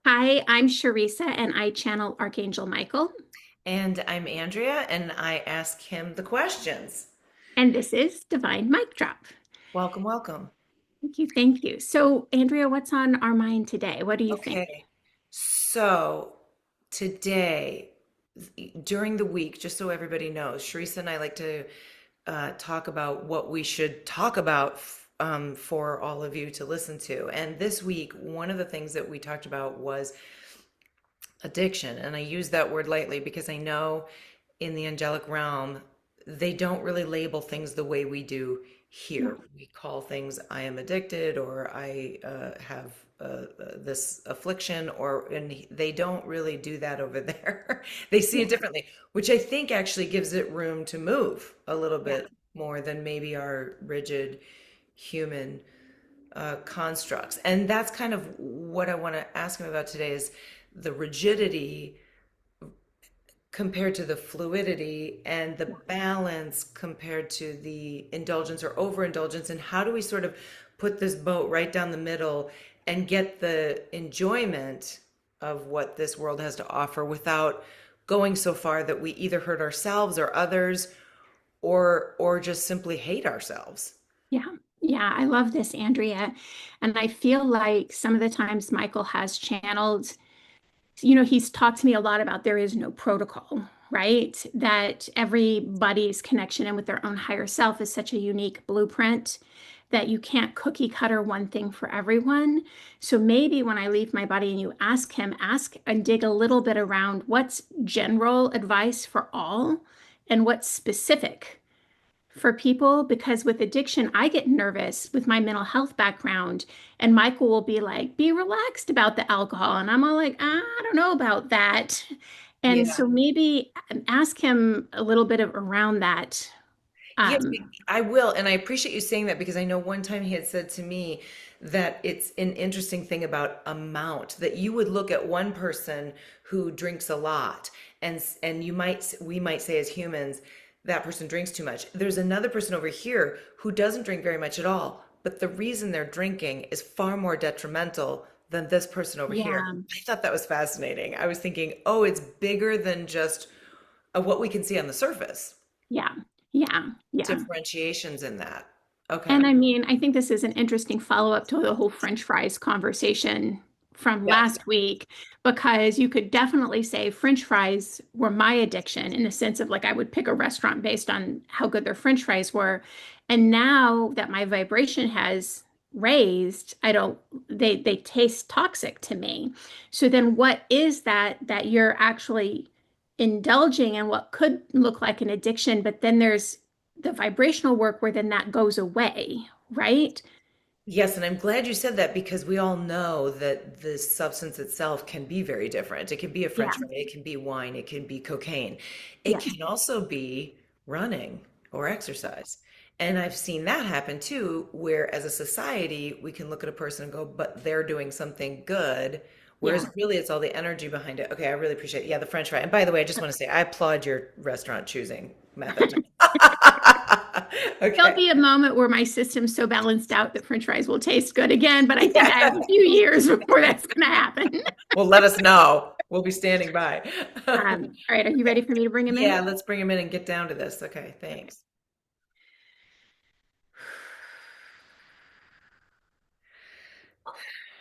Hi, I'm Sherisa and I channel Archangel Michael. And I'm Andrea, and I ask him the questions. And this is Divine Mic Drop. Welcome, welcome. Thank you. Thank you. So, Andrea, what's on our mind today? What do you think? Okay, so today, during the week, just so everybody knows, Sharissa and I like to talk about what we should talk about for all of you to listen to. And this week, one of the things that we talked about was addiction. And I use that word lightly because I know in the angelic realm, they don't really label things the way we do Yeah. here. We call things I am addicted or I have this affliction, or and they don't really do that over there. They see Yeah. it differently, which I think actually gives it room to move a little Yeah. bit more than maybe our rigid human constructs. And that's kind of what I want to ask him about today is the rigidity compared to the fluidity and the balance compared to the indulgence or overindulgence, and how do we sort of put this boat right down the middle and get the enjoyment of what this world has to offer without going so far that we either hurt ourselves or others, or just simply hate ourselves. Yeah. Yeah. I love this, Andrea. And I feel like some of the times Michael has channeled, he's talked to me a lot about there is no protocol, right? That everybody's connection in with their own higher self is such a unique blueprint that you can't cookie cutter one thing for everyone. So maybe when I leave my body and you ask him, ask and dig a little bit around what's general advice for all and what's specific for people, because with addiction, I get nervous with my mental health background, and Michael will be like, be relaxed about the alcohol. And I'm all like, I don't know about that. And Yeah. so maybe ask him a little bit of around that. Yes, Um, I will. And I appreciate you saying that because I know one time he had said to me that it's an interesting thing about amount, that you would look at one person who drinks a lot and we might say as humans that person drinks too much. There's another person over here who doesn't drink very much at all, but the reason they're drinking is far more detrimental than this person over here. yeah, I thought that was fascinating. I was thinking, oh, it's bigger than just what we can see on the surface. yeah, yeah, yeah. Differentiations in that. Okay. And I mean, I think this is an interesting follow-up to the whole French fries conversation from Yes. last week, because you could definitely say French fries were my addiction in the sense of like I would pick a restaurant based on how good their French fries were. And now that my vibration has raised, I don't, they taste toxic to me. So then what is that you're actually indulging in what could look like an addiction, but then there's the vibrational work where then that goes away, right? Yes, and I'm glad you said that because we all know that the substance itself can be very different. It can be a Yeah, French fry, it can be wine, it can be cocaine. It yeah, can also be running or exercise. And I've seen that happen too, where as a society, we can look at a person and go, but they're doing something good. yeah. Whereas really it's all the energy behind it. Okay, I really appreciate it. Yeah, the French fry. And by the way, I just want to say I applaud your restaurant choosing method. There'll Okay. be a moment where my system's so balanced out that French fries will taste good again, but I think I have Yeah. a few years before that's going to happen. Well, let us know. We'll be standing by. All right, are you ready for me to bring him in? Yeah, let's bring him in and get down to this. Okay, thanks.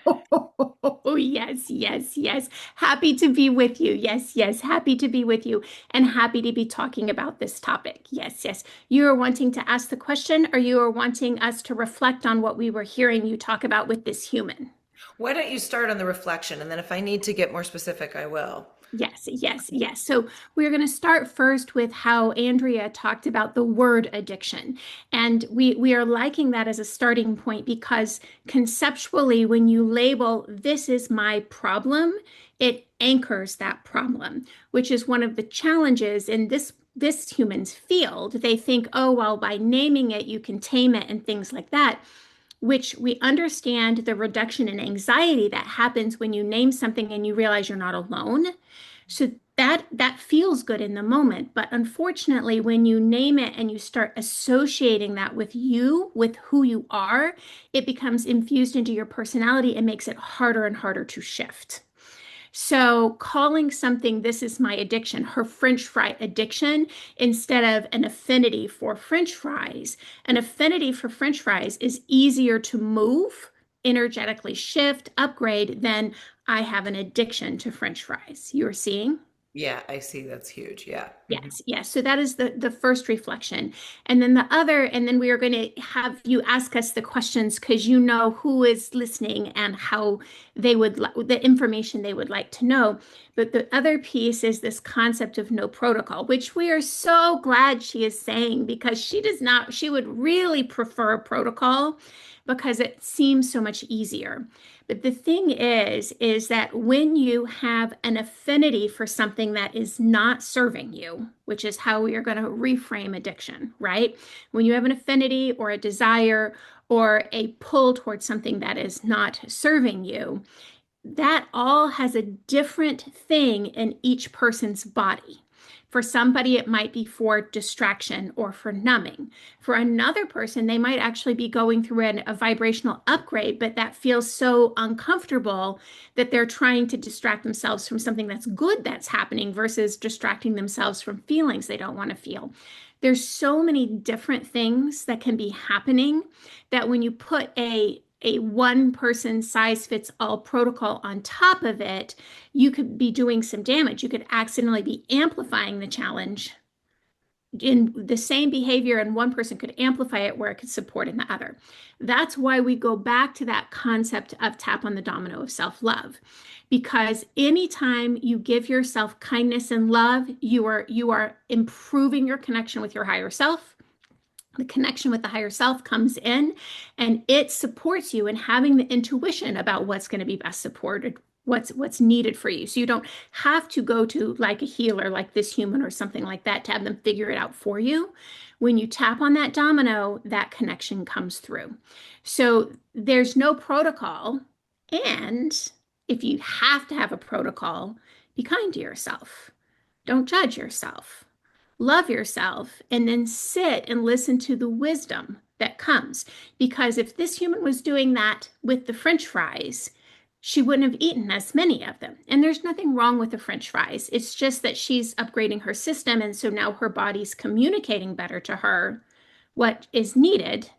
Oh, yes, yes, yes. Happy to be with you. Yes, yes. Happy to be with you and happy to be talking about this topic. Yes, yes. You are wanting to ask the question, or you are wanting us to reflect on what we were hearing you talk about with this human? Why don't you start on the reflection, and then if I need to get more specific, I will. Yes, yes, yes. So we're going to start first with how Andrea talked about the word addiction. And we are liking that as a starting point because conceptually, when you label this is my problem, it anchors that problem, which is one of the challenges in this human's field. They think, oh, well, by naming it, you can tame it and things like that, which we understand the reduction in anxiety that happens when you name something and you realize you're not alone. So that feels good in the moment, but unfortunately, when you name it and you start associating that with you, with who you are, it becomes infused into your personality and makes it harder and harder to shift. So calling something, this is my addiction, her French fry addiction, instead of an affinity for French fries. An affinity for French fries is easier to move, energetically shift, upgrade than I have an addiction to French fries. You're seeing? Yeah, I see. That's huge. Yeah. Hmm. Yes, yes. So that is the first reflection. And then the other, and then we are going to have you ask us the questions because you know who is listening and how they would the information they would like to know. But the other piece is this concept of no protocol, which we are so glad she is saying because she does not, she would really prefer a protocol because it seems so much easier. But the thing is that when you have an affinity for something that is not serving you, which is how we are going to reframe addiction, right? When you have an affinity or a desire or a pull towards something that is not serving you, that all has a different thing in each person's body. For somebody, it might be for distraction or for numbing. For another person, they might actually be going through a vibrational upgrade, but that feels so uncomfortable that they're trying to distract themselves from something that's good that's happening versus distracting themselves from feelings they don't want to feel. There's so many different things that can be happening that when you put a one person size fits all protocol on top of it, you could be doing some damage. You could accidentally be amplifying the challenge in the same behavior, and one person could amplify it where it could support in the other. That's why we go back to that concept of tap on the domino of self love. Because anytime you give yourself kindness and love, you are improving your connection with your higher self. The connection with the higher self comes in and it supports you in having the intuition about what's going to be best supported, what's needed for you. So you don't have to go to like a healer like this human or something like that to have them figure it out for you. When you tap on that domino, that connection comes through. So there's no protocol. And if you have to have a protocol, be kind to yourself. Don't judge yourself. Love yourself and then sit and listen to the wisdom that comes. Because if this human was doing that with the French fries, she wouldn't have eaten as many of them. And there's nothing wrong with the French fries. It's just that she's upgrading her system. And so now her body's communicating better to her what is needed.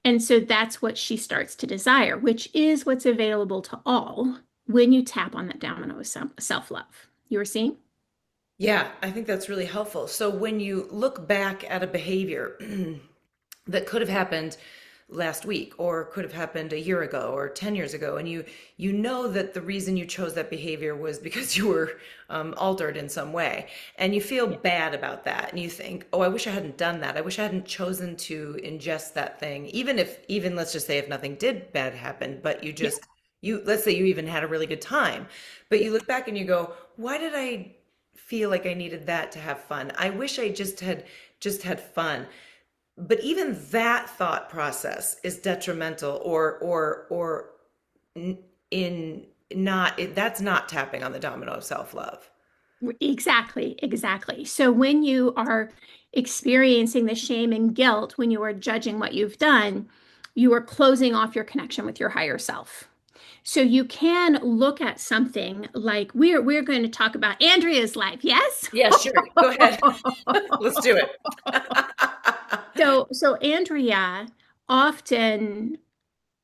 And so that's what she starts to desire, which is what's available to all when you tap on that domino of self love. You were seeing? Yeah, I think that's really helpful. So when you look back at a behavior that could have happened last week or could have happened a year ago or 10 years ago, and you know that the reason you chose that behavior was because you were altered in some way, and you feel Yeah. bad about that, and you think, oh, I wish I hadn't done that. I wish I hadn't chosen to ingest that thing, even let's just say if nothing did bad happen, but Yeah. you let's say you even had a really good time, but Yeah. you look back and you go, why did I feel like I needed that to have fun? I wish I just had fun. But even that thought process is detrimental or in not that's not tapping on the domino of self-love. Exactly, exactly. So when you are experiencing the shame and guilt, when you are judging what you've done, you are closing off your connection with your higher self. So you can look at something like we're going to talk about Andrea's life, yes? Yeah, sure. Go ahead. Let's do it. So Andrea often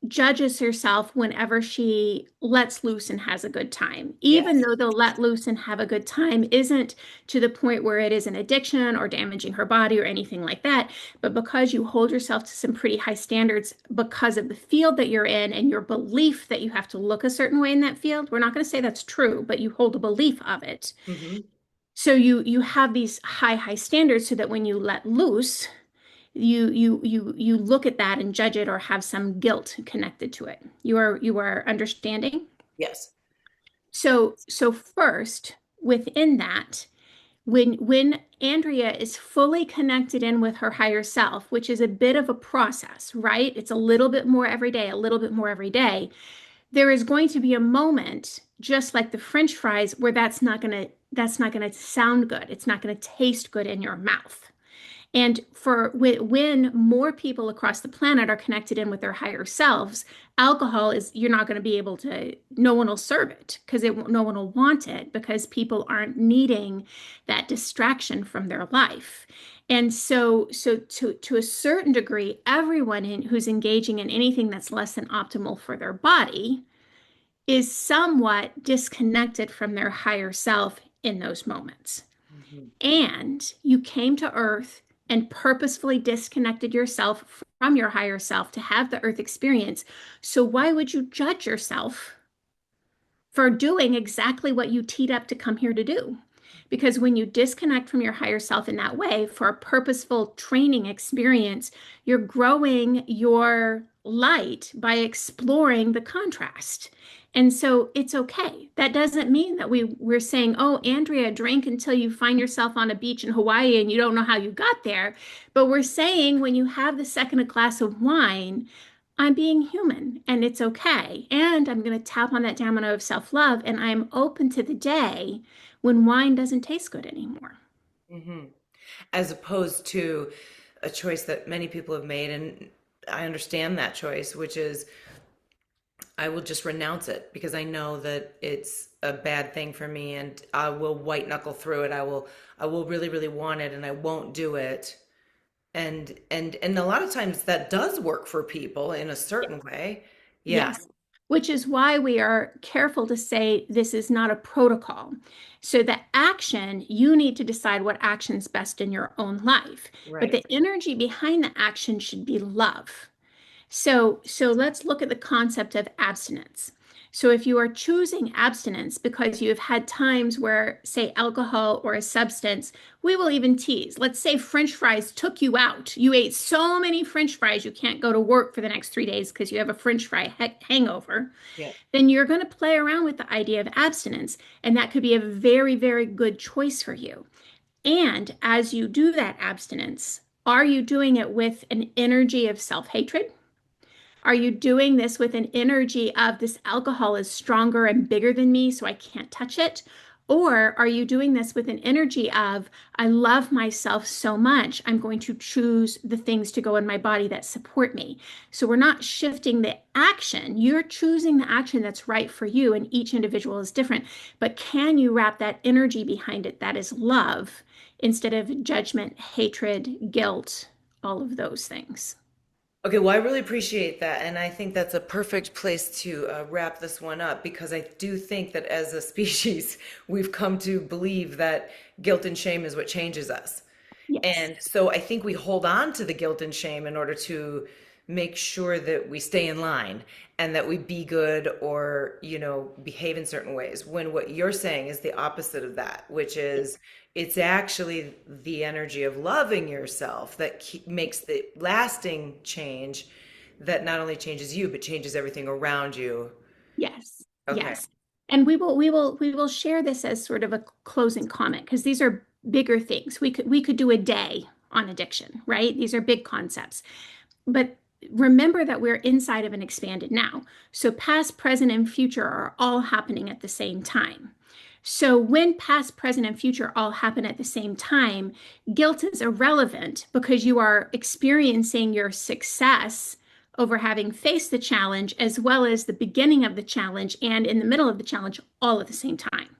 judges herself whenever she lets loose and has a good time, even Yes. though the let loose and have a good time isn't to the point where it is an addiction or damaging her body or anything like that. But because you hold yourself to some pretty high standards because of the field that you're in and your belief that you have to look a certain way in that field, we're not going to say that's true, but you hold a belief of it. Hmm. So you have these high standards so that when you let loose, you look at that and judge it or have some guilt connected to it. You are understanding? Yes. So first, within that, when Andrea is fully connected in with her higher self, which is a bit of a process, right? It's a little bit more every day, a little bit more every day. There is going to be a moment, just like the French fries, where that's not gonna sound good. It's not gonna taste good in your mouth. And for when more people across the planet are connected in with their higher selves, alcohol is, you're not going to be able to, no one will serve it because no one will want it because people aren't needing that distraction from their life. And so to a certain degree, everyone who's engaging in anything that's less than optimal for their body is somewhat disconnected from their higher self in those moments. Mhm. And you came to Earth and purposefully disconnected yourself from your higher self to have the Earth experience. So why would you judge yourself for doing exactly what you teed up to come here to do? Because when you disconnect from your higher self in that way for a purposeful training experience, you're growing your light by exploring the contrast. And so it's okay. That doesn't mean that we're saying, oh, Andrea, drink until you find yourself on a beach in Hawaii and you don't know how you got there. But we're saying when you have the second glass of wine, I'm being human and it's okay. And I'm going to tap on that domino of self-love and I'm open to the day when wine doesn't taste good anymore. Mhm. As opposed to a choice that many people have made, and I understand that choice, which is I will just renounce it because I know that it's a bad thing for me and I will white knuckle through it. I will really, really want it and I won't do it. And a lot of times that does work for people in a certain way. Yeah. Yes, which is why we are careful to say this is not a protocol. So the action, you need to decide what action's best in your own life. But Right. the energy behind the action should be love. So let's look at the concept of abstinence. So if you are choosing abstinence because you have had times where, say, alcohol or a substance, we will even tease. Let's say French fries took you out. You ate so many French fries you can't go to work for the next 3 days because you have a French fry hangover. Yeah. Then you're going to play around with the idea of abstinence, and that could be a very, very good choice for you. And as you do that abstinence, are you doing it with an energy of self-hatred? Are you doing this with an energy of this alcohol is stronger and bigger than me, so I can't touch it? Or are you doing this with an energy of, I love myself so much, I'm going to choose the things to go in my body that support me? So we're not shifting the action. You're choosing the action that's right for you, and each individual is different. But can you wrap that energy behind it that is love instead of judgment, hatred, guilt, all of those things? Okay, well, I really appreciate that. And I think that's a perfect place to wrap this one up because I do think that as a species, we've come to believe that guilt and shame is what changes us. Yes. And so I think we hold on to the guilt and shame in order to make sure that we stay in line and that we be good or, behave in certain ways. When what you're saying is the opposite of that, which is it's actually the energy of loving yourself that makes the lasting change that not only changes you, but changes everything around you. Yes, Okay. yes. And we will share this as sort of a closing comment because these are bigger things. We could do a day on addiction, right? These are big concepts. But remember that we're inside of an expanded now. So past, present, and future are all happening at the same time. So when past, present, and future all happen at the same time, guilt is irrelevant because you are experiencing your success over having faced the challenge as well as the beginning of the challenge and in the middle of the challenge all at the same time.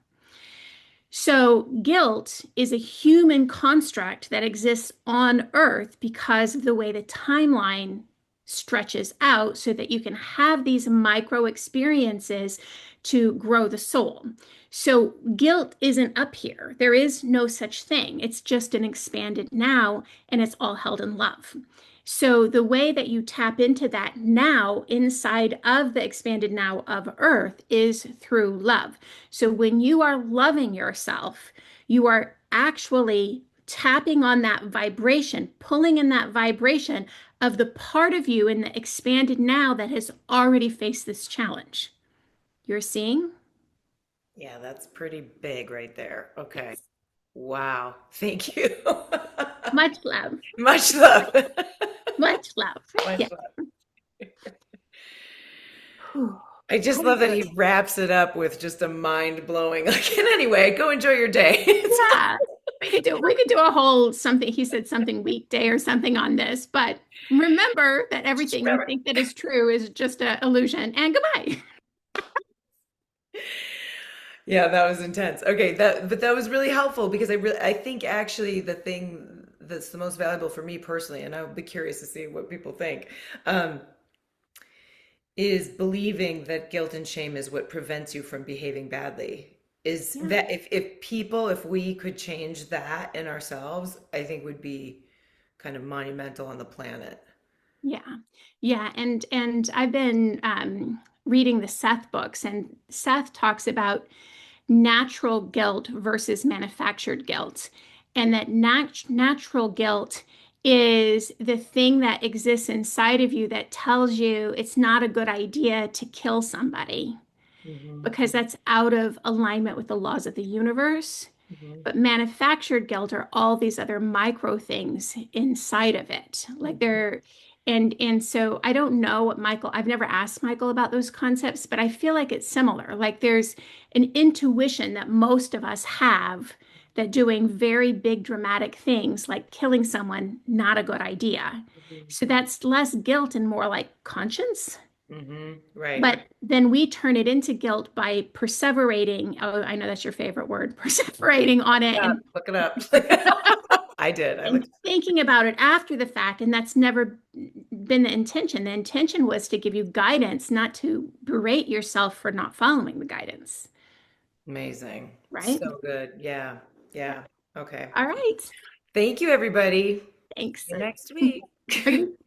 So, guilt is a human construct that exists on Earth because of the way the timeline stretches out so that you can have these micro experiences to grow the soul. So, guilt isn't up here. There is no such thing. It's just an expanded now, and it's all held in love. So, the way that you tap into that now inside of the expanded now of Earth is through love. So when you are loving yourself, you are actually tapping on that vibration, pulling in that vibration of the part of you in the expanded now that has already faced this challenge. You're seeing? Yeah, that's pretty big right there. Okay. Yes. Wow. Thank you. Much love. Much love. Much love. Much Yeah. love. Whew. I just love that Okay. he wraps it up with just a mind blowing, like, and anyway, go enjoy your day. Yeah. We could do a whole something, he said something weekday or something on this, but remember that everything you think that is true is just an illusion, and goodbye. Yeah, that was intense. Okay, that was really helpful because I think actually the thing that's the most valuable for me personally, and I'll be curious to see what people think, um, is believing that guilt and shame is what prevents you from behaving badly. Is Yeah. that if we could change that in ourselves, I think would be kind of monumental on the planet. Yeah. Yeah. And I've been reading the Seth books, and Seth talks about natural guilt versus manufactured guilt. And that natural guilt is the thing that exists inside of you that tells you it's not a good idea to kill somebody Hmm. because that's out of alignment with the laws of the universe. Hmm. But manufactured guilt are all these other micro things inside of it. Like they're and so I don't know what Michael, I've never asked Michael about those concepts, but I feel like it's similar. Like there's an intuition that most of us have that doing very big dramatic things like killing someone, not a good idea. So that's less guilt and more like conscience. Hmm. Right. But then we turn it into guilt by perseverating. Oh, I know that's your favorite word, perseverating on it Look it up. Look it up. I did. I and looked. thinking about it after the fact. And that's never been the intention. The intention was to give you guidance, not to berate yourself for not following the guidance, Amazing. right? So good. Yeah. Yeah. Okay. All right. Thank you, everybody. See Thanks. you next week. Are you